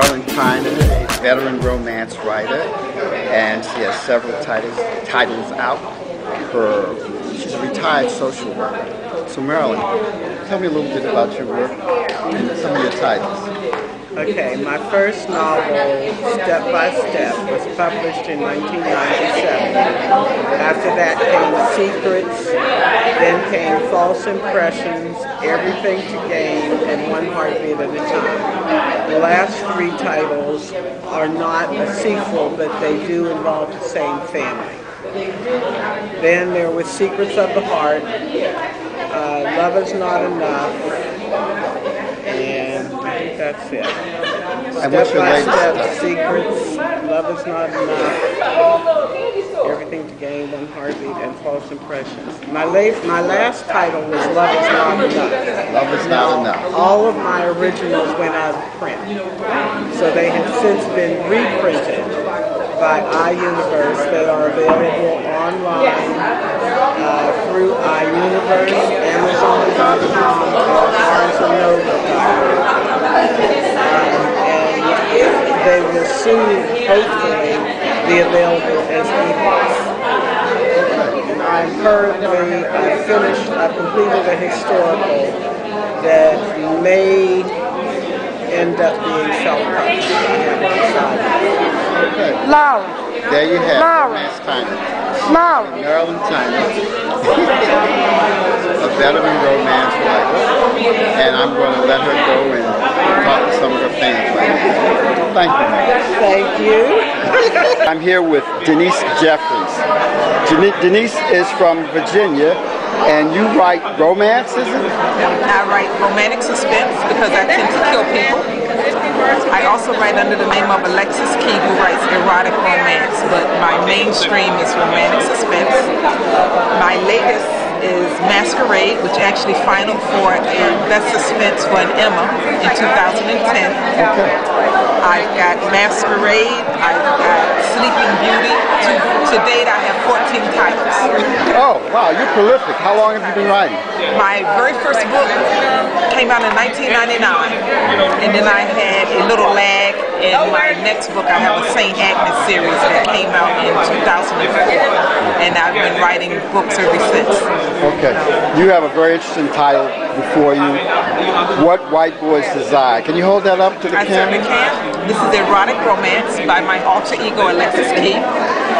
Marilyn Tyner, a veteran romance writer, and she has several titles out. She's a retired social worker. So Marilyn, tell me a little bit about your work and some of your titles. Okay, my first novel, Step by Step, was published in 1997. After that came Secrets, then came False Impressions, Everything to Gain, and One Heartbeat at a Time. The last three titles are not a sequel, but they do involve the same family. Then there was Secrets of the Heart, Love Is Not Enough, and I think that's it. And what's your latest Step, Secrets, Love Is Not Enough, Everything to Gain, One Heartbeat, and False Impressions. My last title was Love Is Not Enough. Love Is Not Enough. All of my originals went out of print, so they have since been reprinted by iUniverse. They are available online through iUniverse, Amazon.com, and BarnesandNoble.com. And they will soon, hopefully, be available as ebooks. I'm currently, I completed a historical that may end up being self-published. I haven't decided. Okay. Loud. There you have Loud. Romance Tyner. Loud. Marilyn Tyner, a veteran romance writer, and I'm going to let her go and talk to some of her fans right now. Thank you, Marilyn. Thank you. I'm here with Denise Jeffries. Denise is from Virginia, and you write romance, is it? I write romantic suspense because I tend to kill people. I also write under the name of Alexis Key, who writes erotic romance, but my mainstream is romantic suspense. My latest is Masquerade, which actually finaled for Best Suspense for an Emma in 2010. Okay. I've got Masquerade, I've got Sleeping Beauty. To date, I have 14 titles. Oh, wow, you're prolific. How long have you been writing? My very first book came out in 1999, and then I had a little lag. In my next book, I have a St. Agnes series that came out in 2004, and I've been writing books ever since. Okay. You have a very interesting title before you. What White Boys Desire. Can you hold that up to the camera? I certainly can. This is Erotic Romance by my alter ego, Alexis Key.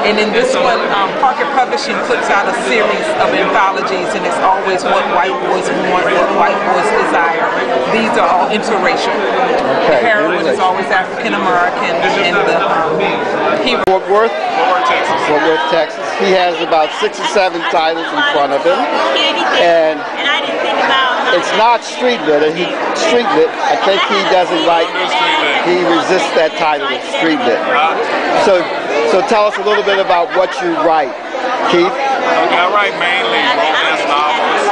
And in this one, Parker Publishing puts out a series of anthologies, and it's always what white boys want, what white boys desire. These are all interracial. Okay. The heroine is always African American, and the hero. Fort Worth, Texas. He has about 6 or 7 titles in front of him, and it's not street lit. Street lit. I think he doesn't like. He resists that title of street lit. So tell us a little bit about what you write, Keith. Okay, I write mainly romance novels.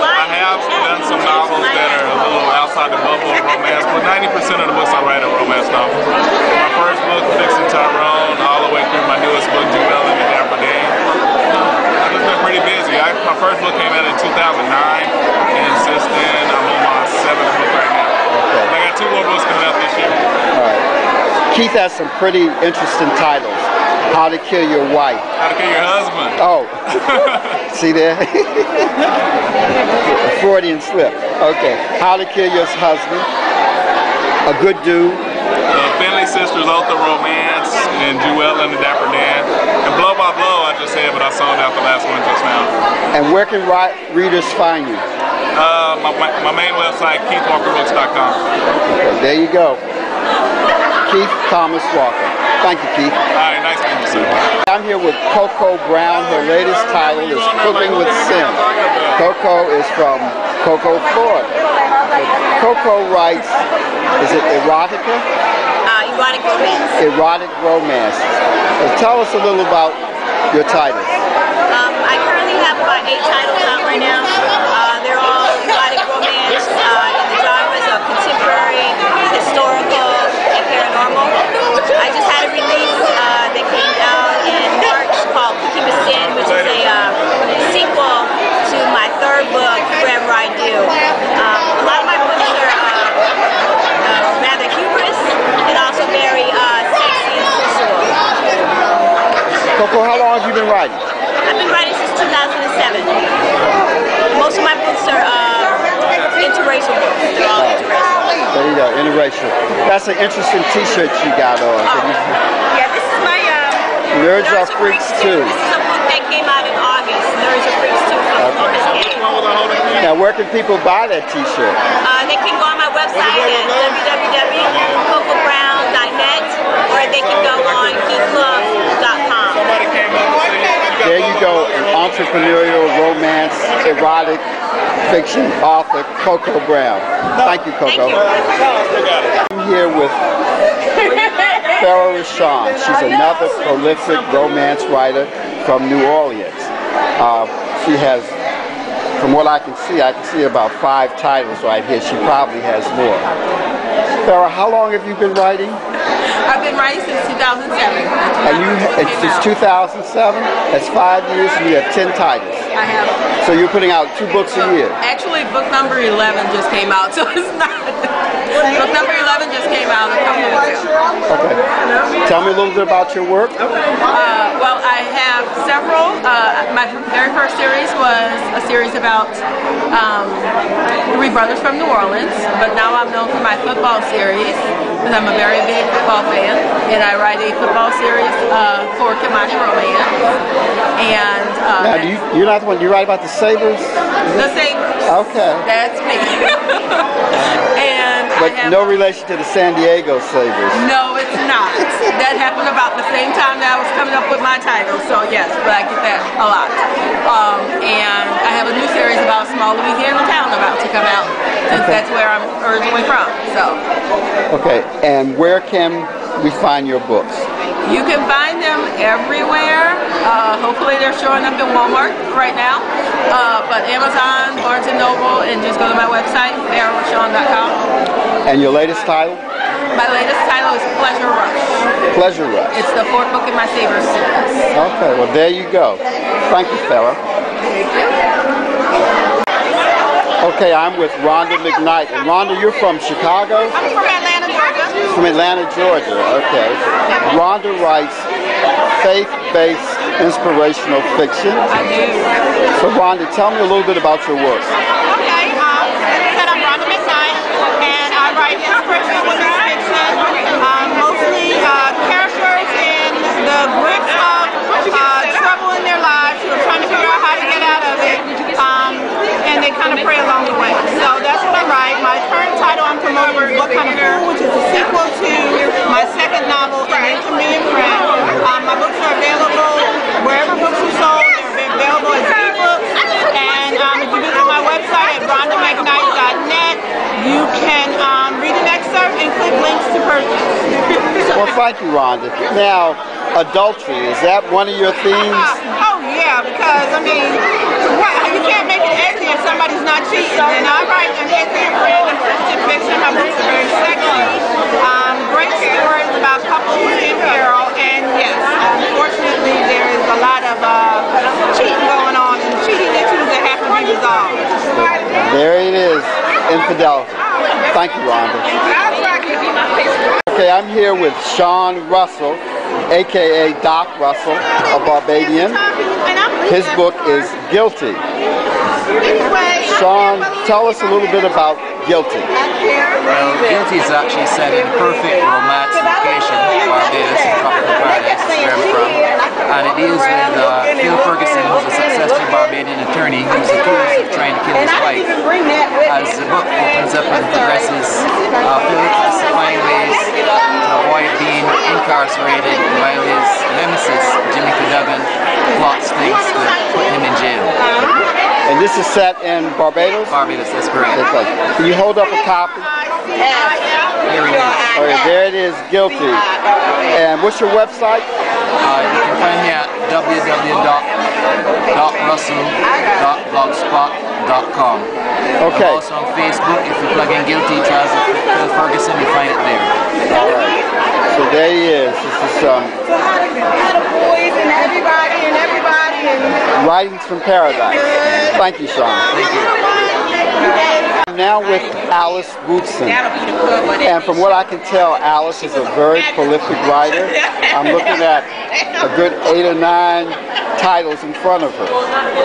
I have done some novels that are a little outside the bubble of romance, but 90% of the books I write are romance novels. My first book, Fixing Tyrone, all the way through my newest book, Jewel and the Dapper Dame. I've just been pretty busy. My first book came out in 2009, and since then I'm on my 7th book right now. Okay. I got 2 more books coming out this year. All right. Keith has some pretty interesting titles. How to Kill Your Wife. How to Kill Your Husband. Oh, see there? A Freudian slip. Okay. How to Kill Your Husband. A Good Dude. Finley Sisters, Oath of Romance, and Jewel and the Dapper Dan. And Blow by Blow, I just said, but I sold out the last one just now. And where can readers find you? My main website, KeithWalkerBooks.com. Okay, there you go. Keith Thomas Walker. Thank you, Keith. All right, nice to meet you, sir. I'm here with Koko Brown. Her latest title is Cooking with Sin. Koko is from Koko, Florida. Koko writes, is it erotica? Erotic romance. Erotic romance. So tell us a little about your titles. I currently have about 8 titles out right now. They're all erotic romance in the genres of contemporary, historical, and paranormal. I just had a release that came out in March called Cooking with Sin, which is a sequel to my 3rd book, Wherever I Do. A lot of my books are rather humorous. interracial. That's an interesting T-shirt you got on. Yeah, this is my Nerds Are Freaks too. This is a book that came out in August. Nerds Are Freaks too. Now, where can people buy that T-shirt? They can go on my website at www.kokobrown.net, or they can go on geeklove.com. There you go, an entrepreneurial, romance, erotic fiction author, Koko Brown. Thank you, Koko. I'm here with Farrah Rochon. She's another prolific romance writer from New Orleans. She has, from what I can see about 5 titles right here. She probably has more. Farrah, how long have you been writing? I've been writing since 2007. And since 2007? That's 5 years and you have 10 titles. I have. So you're putting out 2 books a year? Actually, book number 11 just came out, so it's not. Book number 11 just came out a couple of weeks ago. Okay. Tell me a little bit about your work. Well, I have several. My very first series was a series about 3 brothers from New Orleans, but now I'm known for my football series, because I'm a very big football fan, and I write a football series for Kimani Romance. And now, you're not the one, you write about the Sabres? The Sabres. Okay. That's me. And but no relation to the San Diego Sabres? No, it's not. That happened about the same time that I was coming up with my title, so yes, but I get that a lot. And I have a new series about a small Louisiana town about to come out, since that's where I'm originally from. So. Okay, and where can we find your books? You can find them everywhere. Hopefully they're showing up in Walmart right now. But Amazon, Barnes & Noble, and just go to my website, Rochon.com. And your latest title? My latest title is Pleasure Rush. Pleasure Rush. It's the 4th book in my Sabres series. Okay, well there you go. Thank you, Farrah. Thank you. Okay, I'm with Rhonda McKnight. And Rhonda, you're from Chicago? I'm from Atlanta, Georgia. From Atlanta, Georgia, okay. Rhonda writes faith-based inspirational fiction. I do. So Rhonda, tell me a little bit about your work. Okay, as I said, I'm Rhonda McKnight, and I write inspirational women's fiction, mostly characters in the grips of trouble in their lives who are trying to figure out how to get out of it, and they kind of pray along the way. So that's what I write. My current title I'm promoting is What Kind of Fool, which is a sequel to my second novel, An Inconvenient Friend. My books are available wherever books are sold. They're available as ebooks. And if you visit my website at rhondamcknight.net, you can read an excerpt and click links to purchase. Well, thank you, Rhonda. Now, adultery, is that one of your themes? Oh, yeah, because, I mean, you can't make it edgy if somebody's not cheating. And I write an inconvenient friend and Christian fiction. My books are very sexy. Great stories about couples in peril. And yes, unfortunately, there is a lot of cheating going on and cheating issues that have to be resolved. There it is, infidelity. Thank you, Rhonda. Okay, I'm here with Sean Russell, a.k.a. Doc Russell, a Barbadian. His book is Guilty. Sean, tell us a little bit about Guilty. Well, Guilty is actually set in a perfect romance location, Barbados, in tropical paradise, where I'm from. And it deals with Phil Ferguson, who's a successful Barbadian attorney who's accused of trying to kill his wife. As the book opens up and progresses, Phil has to find ways to avoid being incarcerated while his nemesis, Jimmy Cadogan, plots things to put him in jail. And this is set in Barbados? Barbados, that's correct. Can you hold up a copy? Here it is. Okay, there it is, Guilty. And what's your website? You can find me at www.russell.blogspot.com. Okay. I'm also on Facebook. If you plug in Guilty Trials of Phil Ferguson, you find it there. All right. So there he is. This is boys and everybody and Writings from Paradise. Thank you, Sean. Thank you. I'm now with Alice Wootson. And from what I can tell, Alice is a very prolific writer. I'm looking at a good 8 or 9 titles in front of her.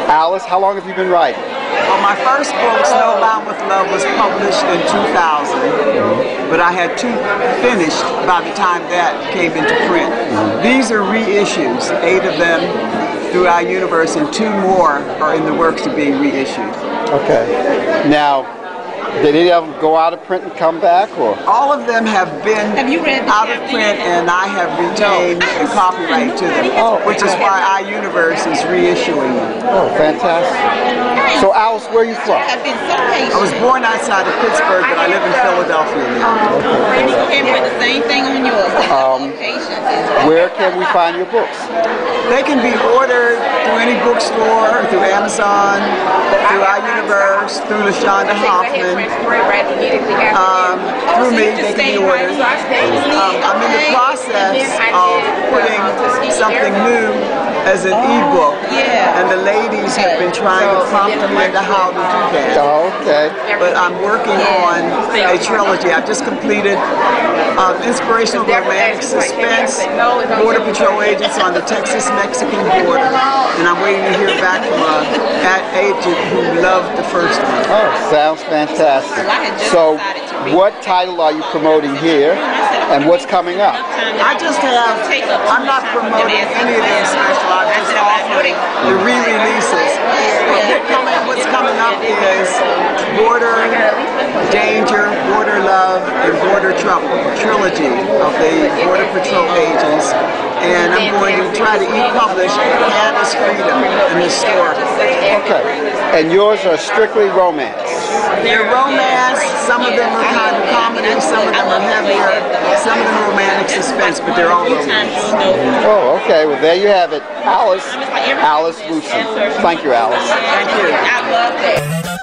Alice, how long have you been writing? Well, my first book, Snowbound with Love, was published in 2000, but I had 2 finished by the time that came into print. These are reissues, 8 of them through our universe, and 2 more are in the works of being reissued. Okay. Now, did any of them go out of print and come back, or? All of them have been out of print, and I have retained the copyright to them, which is why our universe is reissuing them. Oh, fantastic. So, Alice, where are you from? I was born outside of Pittsburgh, but I live in Philadelphia now. And put the same thing on yours. Where can we find your books? They can be ordered through any bookstore, through Amazon, through our universe, through LaShonda Hoffman. Through me, they can be ordered. I'm in the process of putting something new as an ebook, and the ladies have been trying to prompt me into how to do that. Oh, okay. But I'm working on a trilogy. I've just completed inspirational romantic suspense, Border Patrol agents on the Texas-Mexican border, and I'm waiting to hear back from an agent who loved the first one. Oh, sounds fantastic. So, what title are you promoting here, and what's coming up? I'm not promoting any of them special. I'm just offering the re-releases. What's coming up is Border Danger, Border Love, and Border Trouble, trilogy of the Border Patrol agents. And I'm going to try to e-publish Candace Freedom and Historical. Okay. And yours are strictly romance? They're romance, some of them are kind of comedy, some of them are heavier, some of them are romantic suspense, but they're all romance. Oh, okay. Well, there you have it. Alice Wootson. Thank you, Alice. Thank you.